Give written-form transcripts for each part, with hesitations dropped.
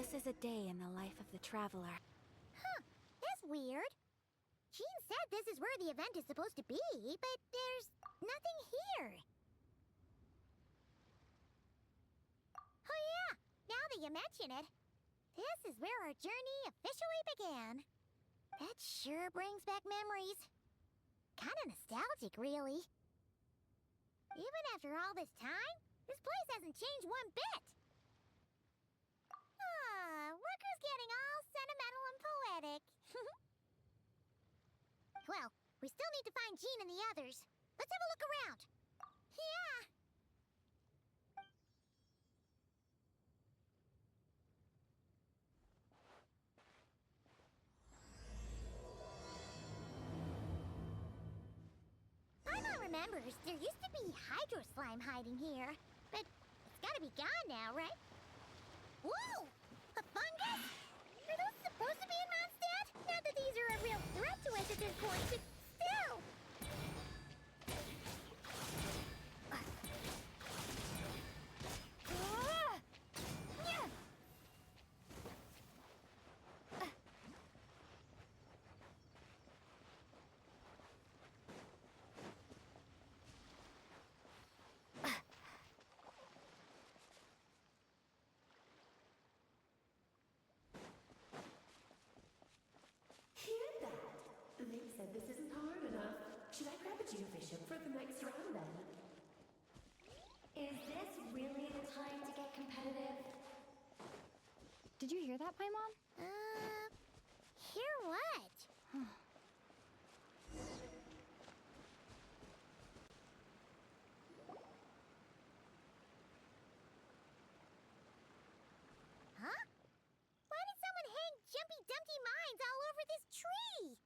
This is a day in the life of the traveler. Huh, that's weird. Jean said this is where the event is supposed to be, but there's nothing here. Oh yeah, now that you mention it, this is where our journey officially began. That sure brings back memories. Kinda nostalgic, really. Even after all this time, this place hasn't changed one bit. Ah, look who's getting all sentimental and poetic. Well, we still need to find Jean and the others. Let's have a look around. Yeah. Paimon remembers there used to be hydro slime hiding here, but it's gotta be gone now, right? Whoa! A fungus? Are those supposed to be in Mondstadt? Not that these are a real threat to us at this point, but still! They said this isn't hard enough. Should I grab a geofishing for the next round then? Is this really the time to get competitive? Did you hear that, Paimon? Hear what? Huh? Why did someone hang Jumpy Dumpty mines all over this tree?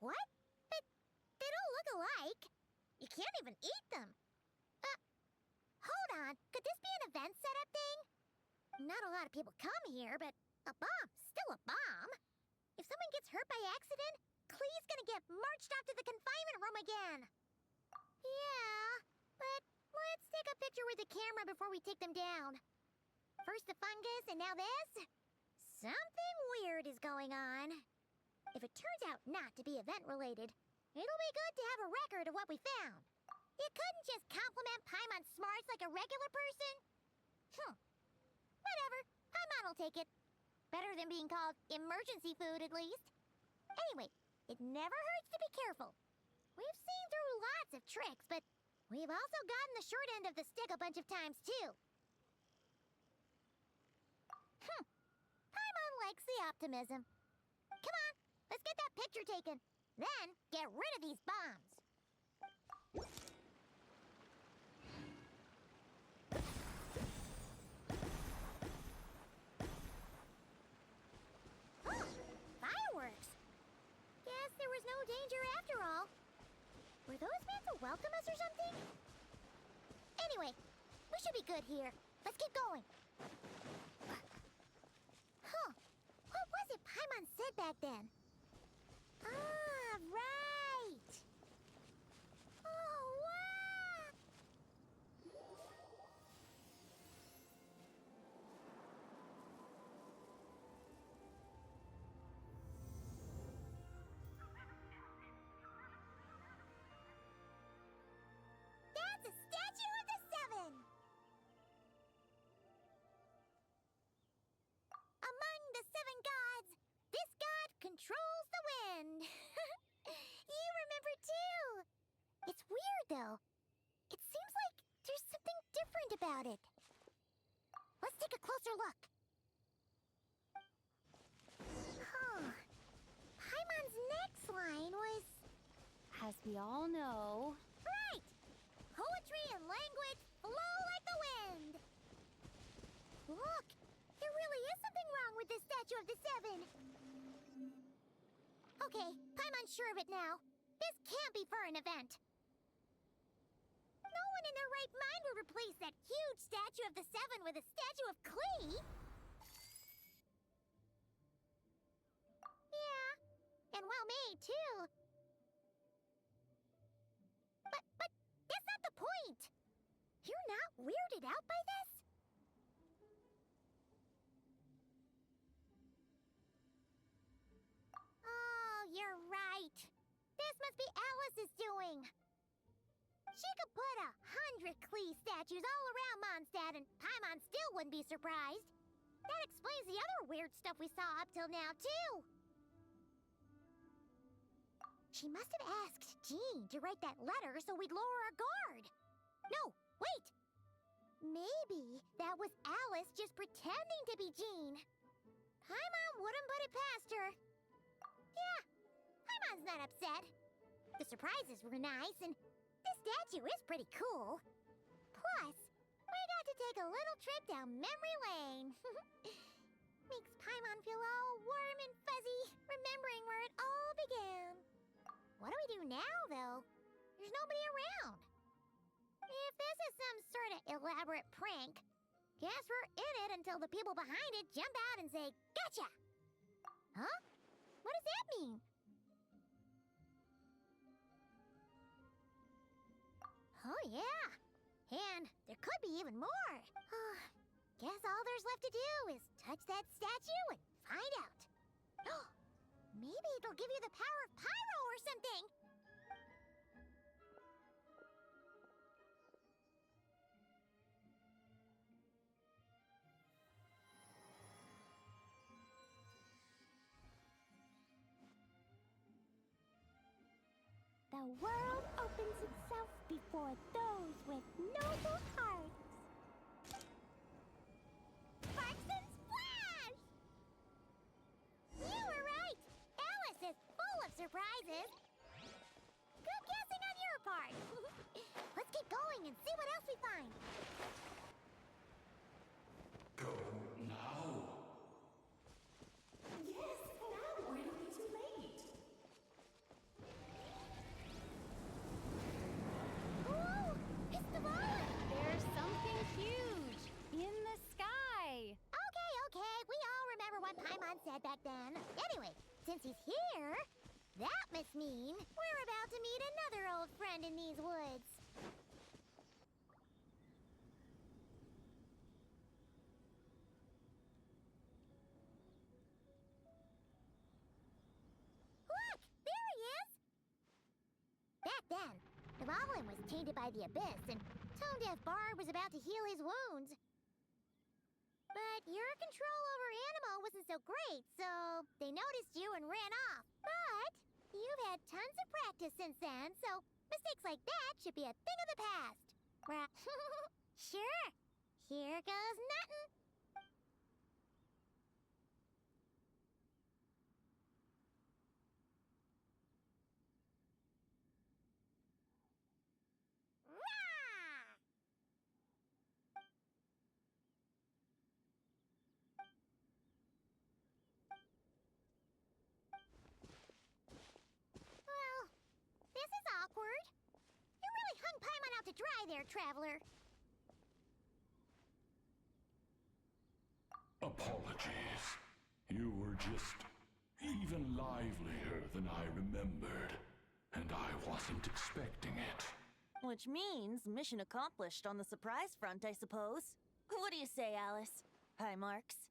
What? But they don't look alike. You can't even eat them. Hold on. Could this be an event setup thing? Not a lot of people come here, but a bomb's still a bomb. If someone gets hurt by accident, Clee's gonna get marched off to the confinement room again. Yeah, but let's take a picture with the camera before we take them down. First the fungus, and now this? Something weird is going on. If it turns out not to be event-related, it'll be good to have a record of what we found. You couldn't just compliment Paimon's smarts like a regular person. Whatever. Paimon will take it. Better than being called emergency food, at least. Anyway, it never hurts to be careful. We've seen through lots of tricks, but we've also gotten the short end of the stick a bunch of times, too. Paimon likes the optimism. Come on, let's get that picture taken. Then, get rid of these bombs. Oh, fireworks. Guess there was no danger after all. Were those meant to welcome us or something? Anyway, we should be good here. Let's keep going. Huh. What was it Paimon said back then? Ah, right. Oh, wow. That's a statue of the Seven. Among the seven gods, this god controls the wind. You remember too. It's weird though. It seems like there's something different about it. Let's take a closer look. Huh. Paimon's next line was... As we all know... Right! Poetry and language flow like the wind. Look, there really is something wrong with this statue of the Seven. Okay, Paimon's sure of it now. This can't be for an event. No one in their right mind would replace that huge statue of the Seven with a statue of Klee. Yeah, and well made too. But that's not the point. You're not weirded out by this? must be Alice's doing. She could put 100 Klee statues all around Mondstadt and Paimon still wouldn't be surprised. That explains the other weird stuff we saw up till now, too. She must have asked Jean to write that letter so we'd lower our guard. No, wait! Maybe that was Alice just pretending to be Jean. Paimon wouldn't put it past her. Yeah, Paimon's not upset. The surprises were nice, and this statue is pretty cool. Plus, we got to take a little trip down memory lane. Makes Paimon feel all warm and fuzzy, remembering where it all began. What do we do now, though? There's nobody around. If this is some sort of elaborate prank, guess we're in it until the people behind it jump out and say, "Gotcha!" Huh? What does that mean? Oh, yeah. And there could be even more. Guess all there's left to do is touch that statue and find out. Maybe it'll give you the power of pyro or something. The world opens itself before those with noble hearts. Sparks and splash! You were right. Alice is full of surprises. Good guessing on your part. Let's keep going and see what else we find. Go now. Yes, now, or it'll be too late. Ooh, it's the ball! There's something huge in the sky. Okay, we all remember what Paimon said back then. Anyway, since he's here, that must mean we're about to meet another old friend in these woods. Look, there he is! Back then, the Goblin was tainted by the Abyss, and Tone-Deaf Bard was about to heal his wounds. But your control over Animo wasn't so great, so they noticed you and ran off. But you've had tons of practice since then, so mistakes like that should be a thing of the past. Right? Sure. Here goes nothing. Rah! Well, this is awkward. You really hung Paimon out to dry there, traveler. Apologies. You were just even livelier than I remembered, and I wasn't expecting it. Which means mission accomplished on the surprise front, I suppose. What do you say, Alice? High marks?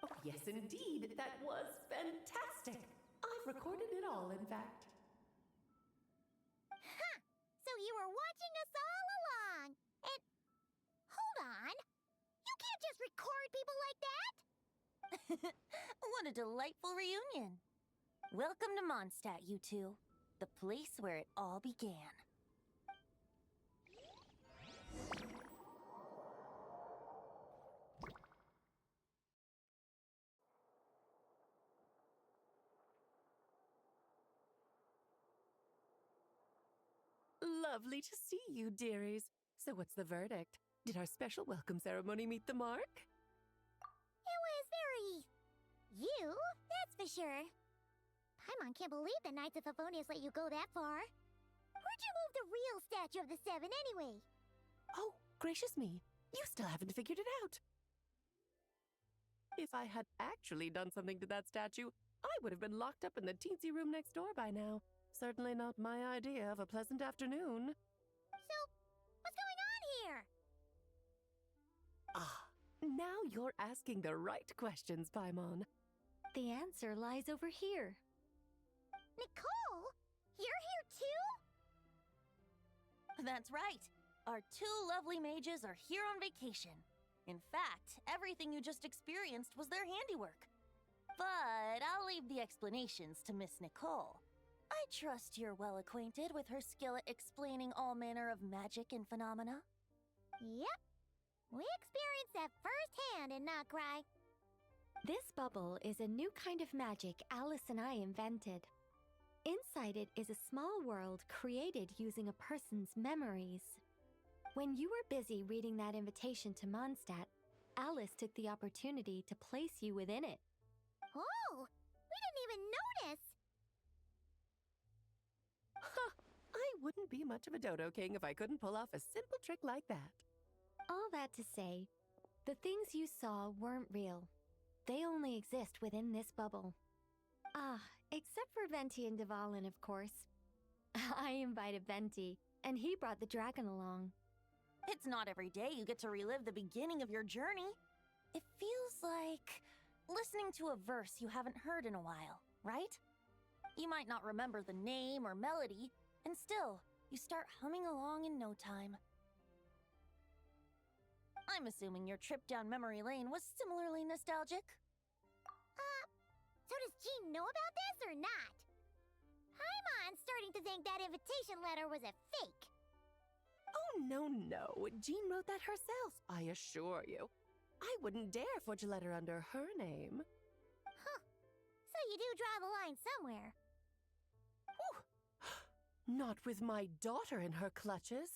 Oh, yes, indeed. That was fantastic. I've recorded it all, in fact. Huh. So you were watching us all along. And hold on. You can't just record people like that. What a delightful reunion. Welcome to Mondstadt, you two. The place where it all began. Lovely to see you, dearies. So what's the verdict? Did our special welcome ceremony meet the mark? It was very... you, that's for sure. Paimon can't believe the Knights of Favonius let you go that far. Where'd you move the real statue of the Seven, anyway? Oh, gracious me. You still haven't figured it out. If I had actually done something to that statue, I would have been locked up in the teensy room next door by now. Certainly not my idea of a pleasant afternoon. So, what's going on here? Ah, now you're asking the right questions, Paimon. The answer lies over here. Nicole? You're here That's right. Our two lovely mages are here on vacation. In fact, everything you just experienced was their handiwork. But I'll leave the explanations to Miss Nicole. I trust you're well acquainted with her skill at explaining all manner of magic and phenomena. Yep. We experienced that firsthand in Notcry. This bubble is a new kind of magic Alice and I invented. Inside it is a small world created using a person's memories. When you were busy reading that invitation to Mondstadt, Alice took the opportunity to place you within it. Oh, we didn't even notice. I wouldn't be much of a dodo king if I couldn't pull off a simple trick like that. All that to say, the things you saw weren't real. They only exist within this bubble. Except for Venti and Dvalin, of course. I invited Venti, and he brought the dragon along. It's not every day you get to relive the beginning of your journey. It feels like listening to a verse you haven't heard in a while, right? You might not remember the name or melody, and still, you start humming along in no time. I'm assuming your trip down memory lane was similarly nostalgic. So does Jean know about this or not? Paimon's starting to think that invitation letter was a fake. Oh, no. Jean wrote that herself, I assure you. I wouldn't dare forge a letter under her name. So you do draw the line somewhere. Not with my daughter in her clutches.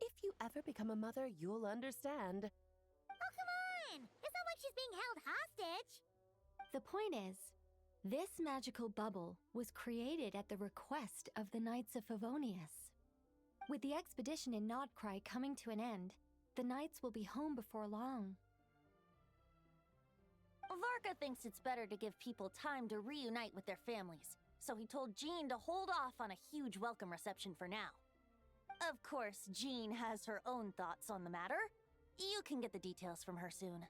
If you ever become a mother, you'll understand. Oh, come on! It's not like she's being held hostage. The point is, this magical bubble was created at the request of the Knights of Favonius. With the expedition in Notcry coming to an end, the Knights will be home before long. Varka thinks it's better to give people time to reunite with their families, so he told Jean to hold off on a huge welcome reception for now. Of course, Jean has her own thoughts on the matter. You can get the details from her soon.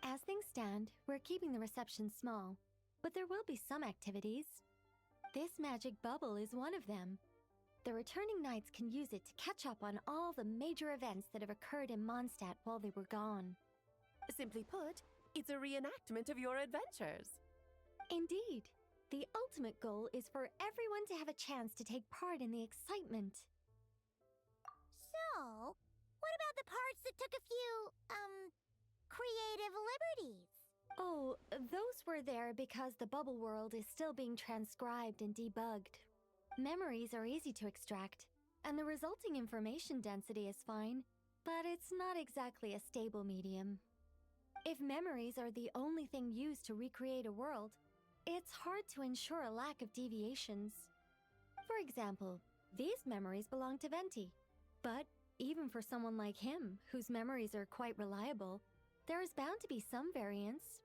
As things stand, we're keeping the reception small, but there will be some activities. This magic bubble is one of them. The returning knights can use it to catch up on all the major events that have occurred in Mondstadt while they were gone. Simply put, it's a reenactment of your adventures. Indeed. The ultimate goal is for everyone to have a chance to take part in the excitement. So, what about the parts that took a few, creative liberties? Oh, those were there because the bubble world is still being transcribed and debugged. Memories are easy to extract, and the resulting information density is fine, but it's not exactly a stable medium. If memories are the only thing used to recreate a world, it's hard to ensure a lack of deviations. For example, these memories belong to Venti, but even for someone like him, whose memories are quite reliable, there is bound to be some variance.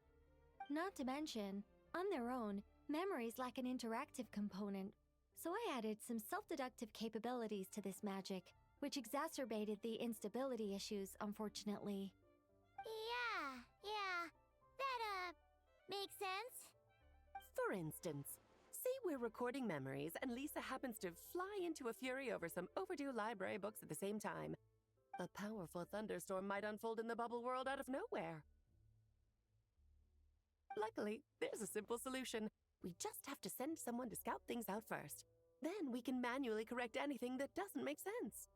Not to mention, on their own, memories lack an interactive component, so I added some self-deductive capabilities to this magic, which exacerbated the instability issues, unfortunately. Yeah, that, makes sense. For instance, say we're recording memories and Lisa happens to fly into a fury over some overdue library books at the same time. A powerful thunderstorm might unfold in the bubble world out of nowhere. Luckily, there's a simple solution. We just have to send someone to scout things out first. Then we can manually correct anything that doesn't make sense.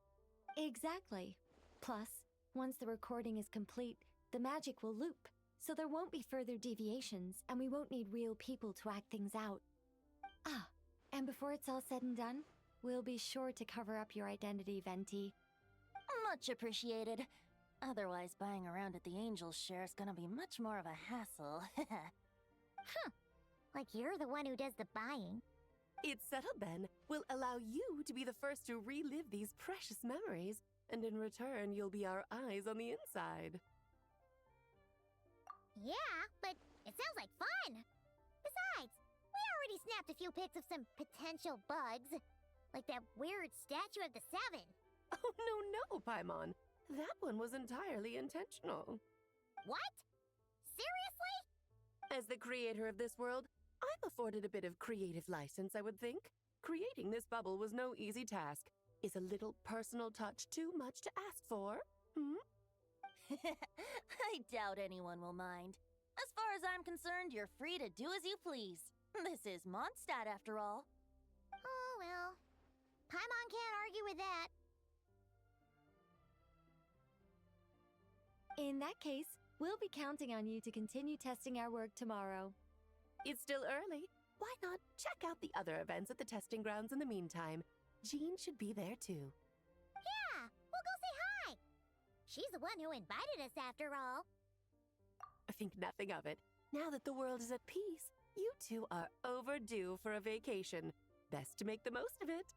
Exactly. Plus, once the recording is complete, the magic will loop, so there won't be further deviations, and we won't need real people to act things out. And before it's all said and done, we'll be sure to cover up your identity, Venti. Much appreciated. Otherwise, buying around at the Angels share is gonna be much more of a hassle. Like you're the one who does the buying. It's settled then. We'll allow you to be the first to relive these precious memories, and in return, you'll be our eyes on the inside. Yeah, but it sounds like fun. Besides, we already snapped a few pics of some potential bugs, like that weird statue of the Seven. Oh, no, Paimon. That one was entirely intentional. What? Seriously? As the creator of this world, I'm afforded a bit of creative license, I would think. Creating this bubble was no easy task. Is a little personal touch too much to ask for? Hmm? I doubt anyone will mind. As far as I'm concerned, you're free to do as you please. This is Mondstadt, after all. Oh, well. Paimon can't argue with that. In that case, we'll be counting on you to continue testing our work tomorrow. It's still early. Why not check out the other events at the testing grounds in the meantime? Jean should be there too. Yeah, we'll go say hi. She's the one who invited us after all. Think nothing of it. Now that the world is at peace, you two are overdue for a vacation. Best to make the most of it.